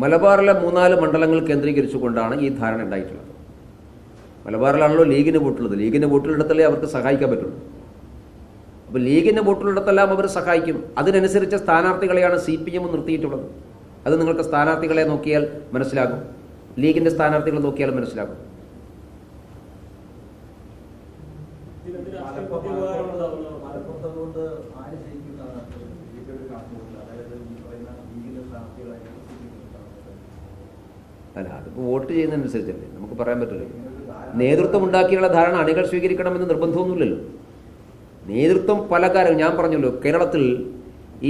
മലബാറിലെ 3-4 മണ്ഡലങ്ങൾ കേന്ദ്രീകരിച്ചുകൊണ്ടാണ് ഈ ധാരണ ഉണ്ടായിട്ടുള്ളത്. മലബാറിലാണല്ലോ ലീഗിന് വോട്ടുള്ളത്. ലീഗിന് വോട്ടുള്ളിടത്തല്ലേ അവർക്ക് സഹായിക്കാൻ പറ്റുള്ളൂ. അപ്പോൾ ലീഗിന് വോട്ടുള്ളിടത്തെല്ലാം അവർ സഹായിക്കും. അതിനനുസരിച്ച സ്ഥാനാർത്ഥികളെയാണ് CPM നിർത്തിയിട്ടുള്ളത്. അത് നിങ്ങൾക്ക് സ്ഥാനാർത്ഥികളെ നോക്കിയാൽ മനസ്സിലാകും. ലീഗിൻ്റെ സ്ഥാനാർത്ഥികളെ നോക്കിയാൽ മനസ്സിലാകും. അല്ല, അതിപ്പോൾ വോട്ട് ചെയ്യുന്നതനുസരിച്ചല്ലേ നമുക്ക് പറയാൻ പറ്റില്ല. നേതൃത്വം ഉണ്ടാക്കിയുള്ള ധാരണ അണികൾ സ്വീകരിക്കണമെന്ന് നിർബന്ധമൊന്നുമില്ലല്ലോ. നേതൃത്വം പല കാര്യം ഞാൻ പറഞ്ഞല്ലോ. കേരളത്തിൽ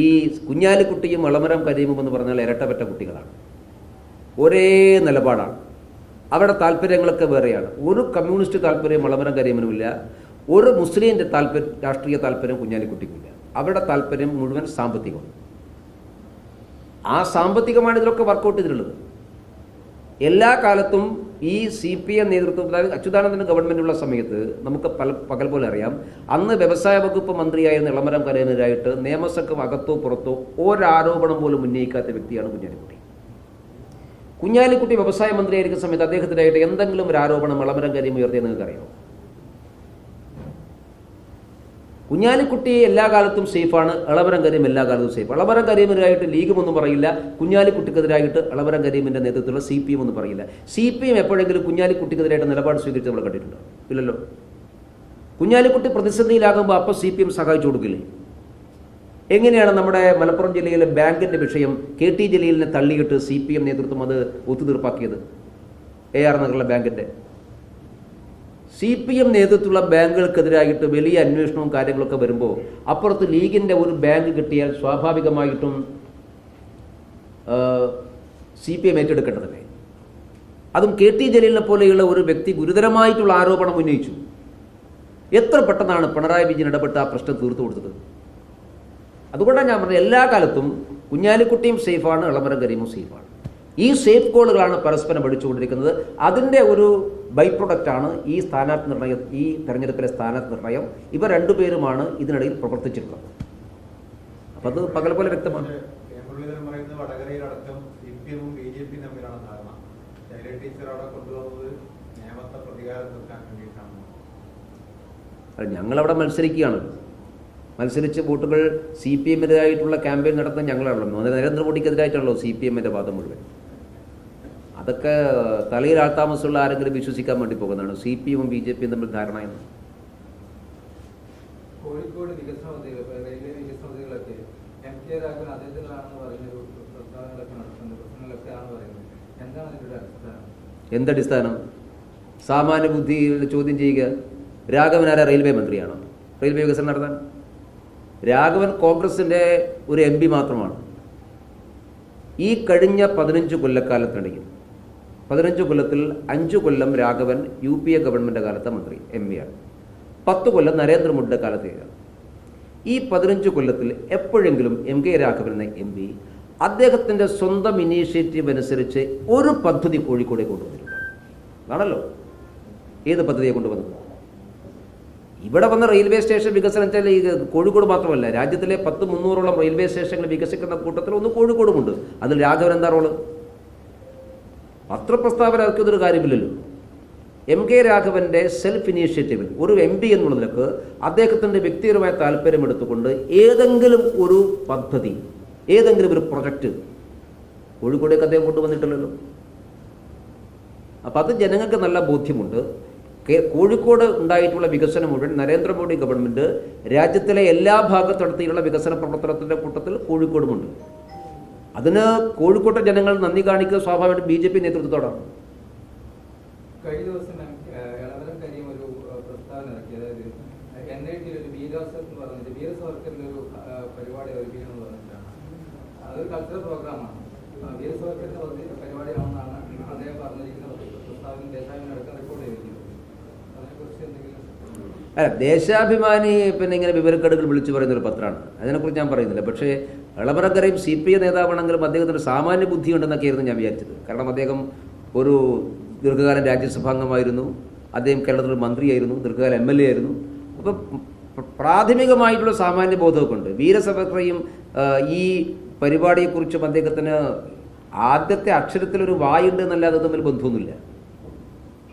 ഈ കുഞ്ഞാലിക്കുട്ടിയും എളമരം കരീമും എന്ന് പറഞ്ഞാൽ ഇരട്ടപ്പെട്ട കുട്ടികളാണ്. ഒരേ നിലപാടാണ്. അവരുടെ താല്പര്യങ്ങളൊക്കെ വേറെയാണ്. ഒരു കമ്മ്യൂണിസ്റ്റ് താല്പര്യം എളമരം കരീമിനുമില്ല. ഒരു മുസ്ലിമിൻ്റെ രാഷ്ട്രീയ താല്പര്യം കുഞ്ഞാലിക്കുട്ടിക്കുമില്ല. അവരുടെ താല്പര്യം മുഴുവൻ സാമ്പത്തികമാണ്. ആ സാമ്പത്തികമാണ് ഇതിലൊക്കെ വർക്കൗട്ട് ചെയ്തിട്ടുള്ളത്. എല്ലാ കാലത്തും ഈ CPM നേതൃത്വം, അതായത് അച്യുതാനന്ദൻ്റെ ഗവൺമെൻറ്റുള്ള സമയത്ത് നമുക്ക് പകൽ പോലെ അറിയാം, അന്ന് വ്യവസായ വകുപ്പ് മന്ത്രിയായിരുന്ന എളമരം കരീമിനെതിരായിട്ട് നിയമസഭ അകത്തോ പുറത്തോ ഒരാരോപണം പോലും ഉന്നയിക്കാത്ത വ്യക്തിയാണ് കുഞ്ഞാലിക്കുട്ടി. കുഞ്ഞാലിക്കുട്ടി വ്യവസായ മന്ത്രിയായിരിക്കുന്ന സമയത്ത് അദ്ദേഹത്തിനായിട്ട് എന്തെങ്കിലും ഒരു ആരോപണം എളമരം കരീം ഉയർത്തിയെന്ന് നിങ്ങൾക്കറിയാമോ? കുഞ്ഞാലിക്കുട്ടി എല്ലാ കാലത്തും സേഫാണ്, എളമരം കരീം എല്ലാ കാലത്തും സേഫ്. എളമരം കരീമിനെതിരായിട്ട് ലീഗും ഒന്നും പറയില്ല, കുഞ്ഞാലിക്കുട്ടിക്കെതിരായിട്ട് എളമരം കരീമിൻ്റെ നേതൃത്വത്തിലുള്ള CPM ഒന്നും പറയില്ല. CPM എപ്പോഴെങ്കിലും കുഞ്ഞാലിക്കുട്ടിക്കെതിരായിട്ട് നിലപാട് സ്വീകരിച്ച് നമ്മൾ കണ്ടിട്ടുണ്ടോ? ഇല്ലല്ലോ. കുഞ്ഞാലിക്കുട്ടി പ്രതിസന്ധിയിലാകുമ്പോൾ അപ്പോൾ CPM സഹായിച്ചു കൊടുക്കില്ലേ? എങ്ങനെയാണ് നമ്മുടെ മലപ്പുറം ജില്ലയിലെ ബാങ്കിൻ്റെ വിഷയം KT ജലീലിനെ തള്ളിയിട്ട് CPM നേതൃത്വം അത് ഒത്തുതീർപ്പാക്കിയത്? AR നഗറിലെ ബാങ്കിൻ്റെ CPM നേതൃത്വമുള്ള ബാങ്കുകൾക്കെതിരായിട്ട് വലിയ അന്വേഷണവും കാര്യങ്ങളൊക്കെ വരുമ്പോൾ അപ്പുറത്ത് ലീഗിൻ്റെ ഒരു ബാങ്ക് കിട്ടിയാൽ സ്വാഭാവികമായിട്ടും CPM ഏറ്റെടുക്കേണ്ടതല്ലേ? അതും KT ജലീലിനെ പോലെയുള്ള ഒരു വ്യക്തി ഗുരുതരമായിട്ടുള്ള ആരോപണം ഉന്നയിച്ചു. എത്ര പെട്ടെന്നാണ് പിണറായി വിജയൻ ഇടപെട്ട് ആ പ്രശ്നം തീർത്തു കൊടുത്തത്? അതുകൊണ്ടാണ് ഞാൻ പറഞ്ഞത്, എല്ലാ കാലത്തും കുഞ്ഞാലിക്കുട്ടിയും സേഫാണ്, എളമരം കരീമും സേഫാണ്. ഈ സേഫ് കോളുകളാണ് പരസ്പരം പഠിച്ചുകൊണ്ടിരിക്കുന്നത്. അതിൻ്റെ ഒരു ബൈ പ്രൊഡക്റ്റാണ് ഈ സ്ഥാനാർത്ഥി നിർണയം, ഈ തെരഞ്ഞെടുപ്പിലെ സ്ഥാനാർത്ഥി നിർണയം. ഇവർ രണ്ടുപേരുമാണ് ഇതിനിടയിൽ പ്രവർത്തിച്ചിട്ടുള്ളത്. അപ്പം അത് പകൽ പോലെ വ്യക്തമാണ്. ഞങ്ങളവിടെ മത്സരിക്കുകയാണ്. മത്സരിച്ച് വോട്ടുകൾ CPM-നെതിരായിട്ടുള്ള ക്യാമ്പയിൻ നടത്താൻ ഞങ്ങളാണല്ലോ. നരേന്ദ്രമോദിക്കെതിരായിട്ടാണല്ലോ CPM-ൻ്റെ വാദം മുഴുവൻ. അതൊക്കെ തലയിൽ ആൾതാമസമുള്ള ആരെങ്കിലും വിശ്വസിക്കാൻ വേണ്ടി പോകുന്നതാണ്. CPM-ഉം BJP-യും തമ്മിൽ ധാരണയെന്ന്. കോഴിക്കോട് വികസന റെയിൽവേ വികസന പദ്ധതികളൊക്കെ MK രാഘവൻ അദ്ദേഹത്തിലാണെന്ന് പറയുന്നൊരു പ്രസ്താവനകളൊക്കെ നടത്തുന്നുണ്ട്, പ്രശ്നങ്ങളൊക്കെയാണ് പറയുന്നത്. എന്താണ് അതിൻ്റെ അടിസ്ഥാനം? എന്തടിസ്ഥാനം? സാമാന്യ ബുദ്ധി ചോദ്യം ചെയ്യുക. രാഘവൻ ആരാ? റെയിൽവേ മന്ത്രിയാണോ റെയിൽവേ വികസനം നടത്താൻ? രാഘവൻ കോൺഗ്രസിൻ്റെ ഒരു MP മാത്രമാണ്. ഈ കഴിഞ്ഞ 15 കൊല്ലക്കാലത്തിനിടയിൽ 15 കൊല്ലത്തിൽ 5 കൊല്ലം രാഘവൻ UPA ഗവൺമെൻറ് കാലത്തെ മന്ത്രി MP-യാണ്. 10 കൊല്ലം നരേന്ദ്രമോദിയുടെ കാലത്തേക്കാണ്. ഈ 15 കൊല്ലത്തിൽ എപ്പോഴെങ്കിലും MK രാഘവൻ എന്ന MP അദ്ദേഹത്തിൻ്റെ സ്വന്തം ഇനീഷ്യേറ്റീവ് അനുസരിച്ച് ഒരു പദ്ധതി കോഴിക്കോടേക്ക് കൊണ്ടുവന്നിട്ടുണ്ട്? അതാണല്ലോ. ഏത് പദ്ധതിയെ കൊണ്ടുവന്നത്? ഇവിടെ വന്ന റെയിൽവേ സ്റ്റേഷൻ വികസനത്തിൽ ഈ കോഴിക്കോട് മാത്രമല്ല, രാജ്യത്തിലെ 300-ഓളം റെയിൽവേ സ്റ്റേഷനുകൾ വികസിക്കുന്ന കൂട്ടത്തിൽ ഒന്ന് കോഴിക്കോടുമുണ്ട്. അതിൽ രാഘവൻ എന്താ റോള്? പത്രപ്രസ്താവന ഇറക്കിയതൊരു കാര്യമില്ലല്ലോ. MK രാഘവൻ്റെ സെൽഫ് ഇനീഷ്യേറ്റീവിൽ ഒരു MP എന്നുള്ളതിലേക്ക് അദ്ദേഹത്തിൻ്റെ വ്യക്തിപരമായ താല്പര്യം എടുത്തുകൊണ്ട് ഏതെങ്കിലും ഒരു പദ്ധതി, ഏതെങ്കിലും ഒരു പ്രൊജക്റ്റ് കോഴിക്കോടേക്ക് അദ്ദേഹം കൊണ്ടുവന്നിട്ടില്ലല്ലോ. അപ്പം അത് ജനങ്ങൾക്ക് നല്ല ബോധ്യമുണ്ട്. കോഴിക്കോട് ഉണ്ടായിട്ടുള്ള വികസനം മുഴുവൻ നരേന്ദ്രമോദി ഗവൺമെൻറ് രാജ്യത്തിലെ എല്ലാ ഭാഗത്ത് നടത്തിയുള്ള വികസന പ്രവർത്തനത്തിൻ്റെ കൂട്ടത്തിൽ കോഴിക്കോടുമുണ്ട്. അതിന് കോഴിക്കോട്ടെ ജനങ്ങൾ നന്ദി കാണിക്കുക സ്വാഭാവികമായിട്ട് BJP നേതൃത്വത്തോടാണ്. കഴിഞ്ഞ ദിവസം എളമരം കരീം ഒരു പ്രസ്താവന ഇറക്കി. അതായത് NIT ഒരു വീരസാവർക്കറിന്റെ ഒരു പരിപാടി ഒരുക്കിയെന്ന് പറഞ്ഞിട്ടാണ്. അതൊരു കൾച്ചറൽ പ്രോഗ്രാമാണ്. വീരസാവർക്കറിന്റെ പരിപാടിയാണെന്നാണ് അദ്ദേഹം പറഞ്ഞിരിക്കുന്ന പ്രസ്താവന ദേശാഭിമാനിയടക്കം റിപ്പോർട്ട് ചെയ്തിരിക്കുന്നത്. അല്ല, ദേശാഭിമാനി പിന്നെ ഇങ്ങനെ വിവരക്കേടുകൾ വിളിച്ചു പറയുന്നൊരു പത്രമാണ്. അതിനെക്കുറിച്ച് ഞാൻ പറയുന്നില്ല. പക്ഷേ എളമരം കരീം CPM നേതാവാണെങ്കിലും അദ്ദേഹത്തിന് സാമാന്യ ബുദ്ധിയുണ്ടെന്നൊക്കെയായിരുന്നു ഞാൻ വിചാരിച്ചത്. കാരണം അദ്ദേഹം ഒരു ദീർഘകാലം രാജ്യസഭാംഗമായിരുന്നു, അദ്ദേഹം കേരളത്തിൽ മന്ത്രിയായിരുന്നു, ദീർഘകാലം MLA ആയിരുന്നു. അപ്പോൾ പ്രാഥമികമായിട്ടുള്ള സാമാന്യ ബോധമൊക്കെ ഉണ്ട്. വീരസാവർക്കറേയും ഈ പരിപാടിയെക്കുറിച്ചും അദ്ദേഹത്തിന് ആദ്യത്തെ അക്ഷരത്തിലൊരു വായുണ്ട് എന്നല്ലാതെ തമ്മിൽ ബന്ധമൊന്നുമില്ല.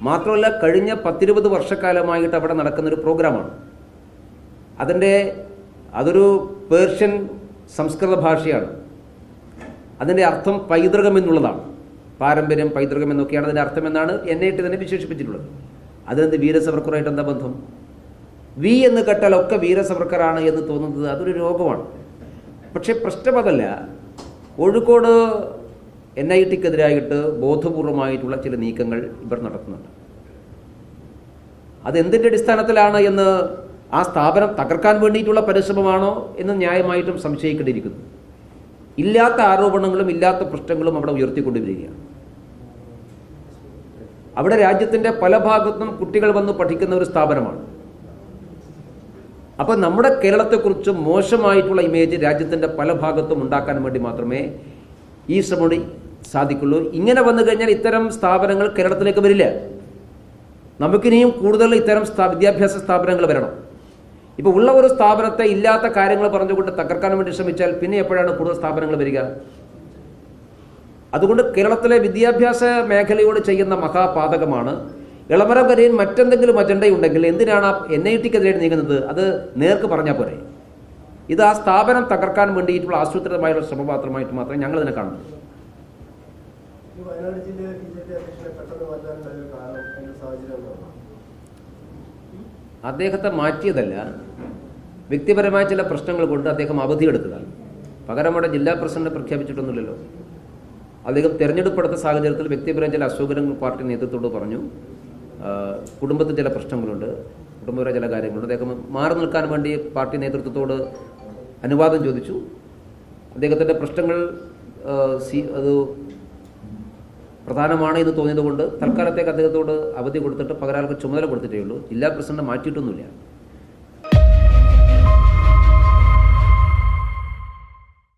മാത്രമല്ല കഴിഞ്ഞ 10-20 വർഷക്കാലമായിട്ട് അവിടെ നടക്കുന്നൊരു പ്രോഗ്രാമാണ്. അതൊരു പേർഷ്യൻ സംസ്കൃത ഭാഷയാണ്. അതിൻ്റെ അർത്ഥം പൈതൃകം എന്നുള്ളതാണ്. പാരമ്പര്യം, പൈതൃകം എന്നൊക്കെയാണ് അതിൻ്റെ അർത്ഥം എന്നാണ് NIT തന്നെ വിശേഷിപ്പിച്ചിട്ടുള്ളത്. അതിനെന്ത് വീരസവർക്കറായിട്ട് എന്താ ബന്ധം? വി എന്ന് കേട്ടാൽ ഒക്കെ വീരസവർക്കറാണ് എന്ന് തോന്നുന്നത് അതൊരു രോഗമാണ്. പക്ഷേ പ്രശ്നം അതല്ല. കോഴിക്കോട് NITക്കെതിരായിട്ട് ബോധപൂർവമായിട്ടുള്ള ചില നീക്കങ്ങൾ ഇവർ നടത്തുന്നുണ്ട്. അതെന്തിൻ്റെ അടിസ്ഥാനത്തിലാണ് എന്ന് ആ സ്ഥാപനം തകർക്കാൻ വേണ്ടിയിട്ടുള്ള പരിശ്രമമാണോ എന്ന് ന്യായമായിട്ടും സംശയിക്കേണ്ടിയിരിക്കുന്നു. ഇല്ലാത്ത ആരോപണങ്ങളും ഇല്ലാത്ത പ്രശ്നങ്ങളും അവിടെ ഉയർത്തിക്കൊണ്ടുവരികയാണ്. അവിടെ രാജ്യത്തിൻ്റെ പല ഭാഗത്തും കുട്ടികൾ വന്ന് പഠിക്കുന്ന ഒരു സ്ഥാപനമാണ്. അപ്പോൾ നമ്മുടെ കേരളത്തെക്കുറിച്ച് മോശമായിട്ടുള്ള ഇമേജ് രാജ്യത്തിൻ്റെ പല ഭാഗത്തും ഉണ്ടാക്കാൻ വേണ്ടി മാത്രമേ ഈ ശ്രമം സാധിക്കുള്ളൂ. ഇങ്ങനെ വന്നു കഴിഞ്ഞാൽ ഇത്തരം സ്ഥാപനങ്ങൾ കേരളത്തിലേക്ക് വരില്ല. നമുക്കിനിയും കൂടുതൽ ഇത്തരം വിദ്യാഭ്യാസ സ്ഥാപനങ്ങൾ വരണം. ഇപ്പോൾ ഉള്ള ഒരു സ്ഥാപനത്തെ ഇല്ലാത്ത കാര്യങ്ങൾ പറഞ്ഞുകൊണ്ട് തകർക്കാൻ വേണ്ടി ശ്രമിച്ചാൽ പിന്നെ എപ്പോഴാണ് കൂടുതൽ സ്ഥാപനങ്ങൾ വരിക? അതുകൊണ്ട് കേരളത്തിലെ വിദ്യാഭ്യാസ മേഖലയോട് ചെയ്യുന്ന മഹാപാതകമാണ്. എളമരം കരീം മറ്റെന്തെങ്കിലും അജണ്ടയുണ്ടെങ്കിൽ എന്തിനാണ് NITക്കെതിരെ നീങ്ങുന്നത്? അത് നേർക്ക് പറഞ്ഞാൽ പോരെ. ഇത് ആ സ്ഥാപനം തകർക്കാൻ വേണ്ടിയിട്ടുള്ള ആസൂത്രിതമായുള്ള ശ്രമം മാത്രമേ ഞങ്ങൾ ഇതിനെ കാണുന്നത്. അദ്ദേഹത്തെ മാറ്റിയതല്ല, വ്യക്തിപരമായ ചില പ്രശ്നങ്ങൾ കൊണ്ട് അദ്ദേഹം അവധിയെടുത്തതാണ്. പകരം അവിടെ ജില്ലാ പ്രസിഡന്റ് പ്രഖ്യാപിച്ചിട്ടൊന്നുമില്ലല്ലോ. അദ്ദേഹം തിരഞ്ഞെടുപ്പെടുത്ത സാഹചര്യത്തിൽ വ്യക്തിപരമായ ചില അസൗകര്യങ്ങൾ പാർട്ടി നേതൃത്വത്തോട് പറഞ്ഞു. കുടുംബത്തിൽ ചില പ്രശ്നങ്ങളുണ്ട്, കുടുംബപരമായ ചില കാര്യങ്ങളുണ്ട്. അദ്ദേഹം മാറി നിൽക്കാൻ വേണ്ടി പാർട്ടി നേതൃത്വത്തോട് അനുവാദം ചോദിച്ചു. അദ്ദേഹത്തിൻ്റെ പ്രശ്നങ്ങൾ അത് പ്രധാനമാണ് എന്ന് തോന്നിയതുകൊണ്ട് തൽക്കാലത്തേക്ക് അദ്ദേഹത്തോട് അവധി കൊടുത്തിട്ട് പകരാൾക്ക് ചുമതല കൊടുത്തിട്ടേ ഉള്ളൂ. ജില്ലാ പ്രസിഡന്റ് മാറ്റിയിട്ടൊന്നുമില്ല.